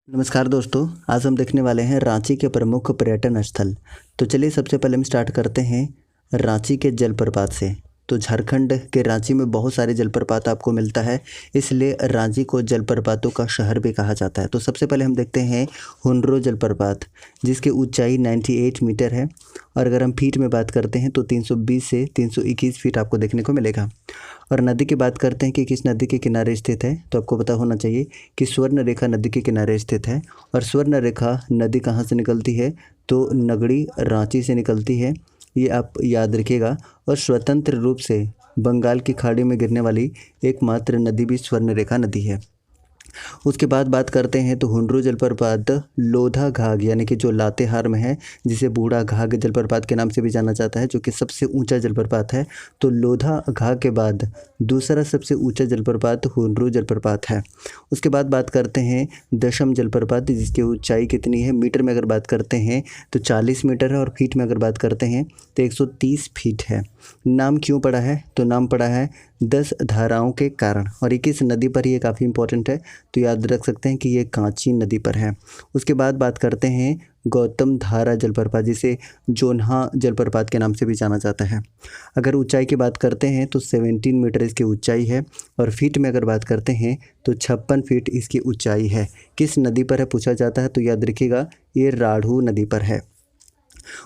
नमस्कार दोस्तों, आज हम देखने वाले हैं रांची के प्रमुख पर्यटन स्थल। तो चलिए सबसे पहले हम स्टार्ट करते हैं रांची के जलप्रपात से। तो झारखंड के रांची में बहुत सारे जलप्रपात आपको मिलता है, इसलिए रांची को जलप्रपातों का शहर भी कहा जाता है। तो सबसे पहले हम देखते हैं हुंड्रो जलप्रपात, जिसकी ऊंचाई 98 मीटर है और अगर हम फीट में बात करते हैं तो 320 से 321 फीट आपको देखने को मिलेगा। और नदी की बात करते हैं कि किस नदी के किनारे स्थित है, तो आपको पता होना चाहिए कि स्वर्ण रेखा नदी के किनारे स्थित है। और स्वर्ण रेखा नदी कहाँ से निकलती है, तो नगड़ी रांची से निकलती है, ये आप याद रखिएगा। और स्वतंत्र रूप से बंगाल की खाड़ी में गिरने वाली एकमात्र नदी भी स्वर्ण रेखा नदी है। उसके बाद बात करते हैं तो हुंड्रो जलप्रपात लोधा घाघ यानी कि जो लातेहार में है, जिसे बूढ़ा घाघ जलप्रपात के नाम से भी जाना जाता है, जो कि सबसे ऊंचा जलप्रपात है। तो लोधा घाघ के बाद दूसरा सबसे ऊंचा जलप्रपात हुंड्रो जलप्रपात है। उसके बाद बात करते हैं दशम जलप्रपात, जिसकी ऊंचाई कितनी है, मीटर में अगर बात करते हैं तो 40 मीटर है और फीट में अगर बात करते हैं तो 130 फीट है। नाम क्यों पड़ा है, तो नाम पड़ा है 10 धाराओं के कारण। और ये किस नदी पर, ये काफ़ी इंपॉर्टेंट है, तो याद रख सकते हैं कि ये कांची नदी पर है। उसके बाद बात करते हैं गौतम धारा जलप्रपात, जिसे जोन्हा जलप्रपात के नाम से भी जाना जाता है। अगर ऊंचाई की बात करते हैं तो 17 मीटर इसकी ऊंचाई है और फीट में अगर बात करते हैं तो 56 फीट इसकी ऊंचाई है। किस नदी पर है पूछा जाता है, तो याद रखिएगा ये राढ़ू नदी पर है।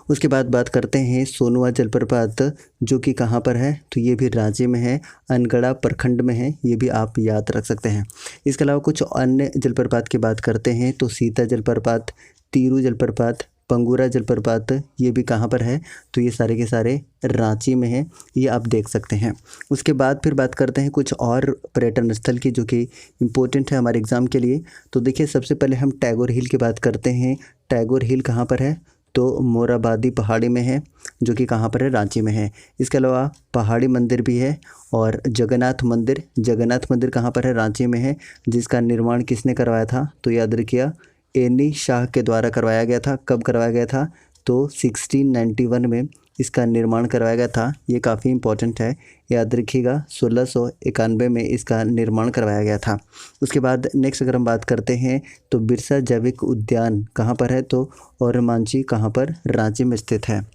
उसके बाद बात करते हैं सोनुआ जलप्रपात, जो कि कहाँ पर है, तो ये भी रांची में है, अनगढ़ा प्रखंड में है, ये भी आप याद रख सकते हैं। इसके अलावा कुछ अन्य जलप्रपात की बात करते हैं तो सीता जलप्रपात, तीरू जलप्रपात, पंगुरा जलप्रपात, ये भी कहाँ पर है, तो ये सारे के सारे रांची में है, ये आप देख सकते हैं। उसके बाद फिर बात करते हैं कुछ और पर्यटन स्थल की, जो कि इम्पोर्टेंट है हमारे एग्ज़ाम के लिए। तो देखिए सबसे पहले हम टैगोर हिल की बात करते हैं। टैगोर हिल कहाँ पर है, तो मोराबादी पहाड़ी में है, जो कि कहाँ पर है, रांची में है। इसके अलावा पहाड़ी मंदिर भी है और जगन्नाथ मंदिर, जगन्नाथ मंदिर कहाँ पर है, रांची में है, जिसका निर्माण किसने करवाया था, तो याद रखिए एनी शाह के द्वारा करवाया गया था। कब करवाया गया था, तो 1691 में इसका निर्माण करवाया गया था। ये काफ़ी इंपॉर्टेंट है, याद रखिएगा 1691 में इसका निर्माण करवाया गया था। उसके बाद नेक्स्ट अगर हम बात करते हैं तो बिरसा जैविक उद्यान कहाँ पर है, तो औरमांझी कहाँ पर, रांची में स्थित है।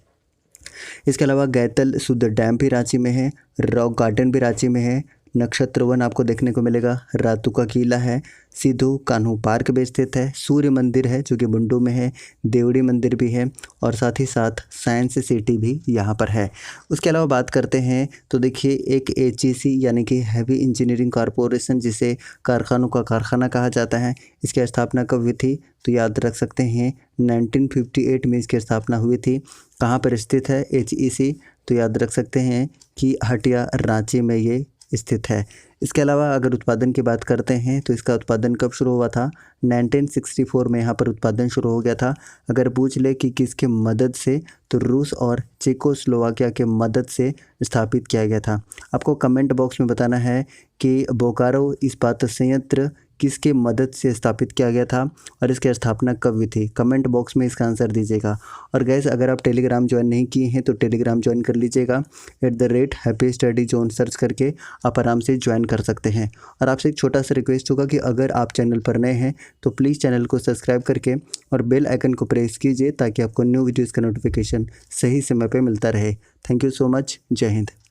इसके अलावा गैतल शुद्ध डैम भी रांची में है, रॉक गार्डन भी रांची में है, नक्षत्र वन आपको देखने को मिलेगा, रातू का किला है, सिद्धू कान्हू पार्क भी स्थित है, सूर्य मंदिर है जो कि बुंडू में है, देवड़ी मंदिर भी है और साथ ही साथ साइंस सिटी भी यहाँ पर है। उसके अलावा बात करते हैं तो देखिए एक HEC यानी कि हैवी इंजीनियरिंग कॉरपोरेशन, जिसे कारखानों का कारखाना कहा जाता है, इसकी स्थापना कब हुई थी, तो याद रख सकते हैं 1958 में इसकी स्थापना हुई थी। कहाँ पर स्थित है HEC, तो याद रख सकते हैं कि हटिया रांची में ये स्थित है। इसके अलावा अगर उत्पादन की बात करते हैं तो इसका उत्पादन कब शुरू हुआ था, 1964 में यहाँ पर उत्पादन शुरू हो गया था। अगर पूछ ले कि किसके मदद से, तो रूस और चेकोस्लोवाकिया के मदद से स्थापित किया गया था। आपको कमेंट बॉक्स में बताना है कि बोकारो इस्पात संयंत्र किसके मदद से स्थापित किया गया था और इसकी स्थापना कब हुई थी। कमेंट बॉक्स में इसका आंसर दीजिएगा। और गैस अगर आप टेलीग्राम ज्वाइन नहीं किए हैं तो टेलीग्राम ज्वाइन कर लीजिएगा, @हैप्पी स्टडी जोन सर्च करके आप आराम से ज्वाइन कर सकते हैं। और आपसे एक छोटा सा रिक्वेस्ट होगा कि अगर आप चैनल पर नए हैं तो प्लीज़ चैनल को सब्सक्राइब करके और बेल आइकन को प्रेस कीजिए, ताकि आपको न्यू वीडियोज़ का नोटिफिकेशन सही समय पर मिलता रहे। Thank you so much. जय हिंद।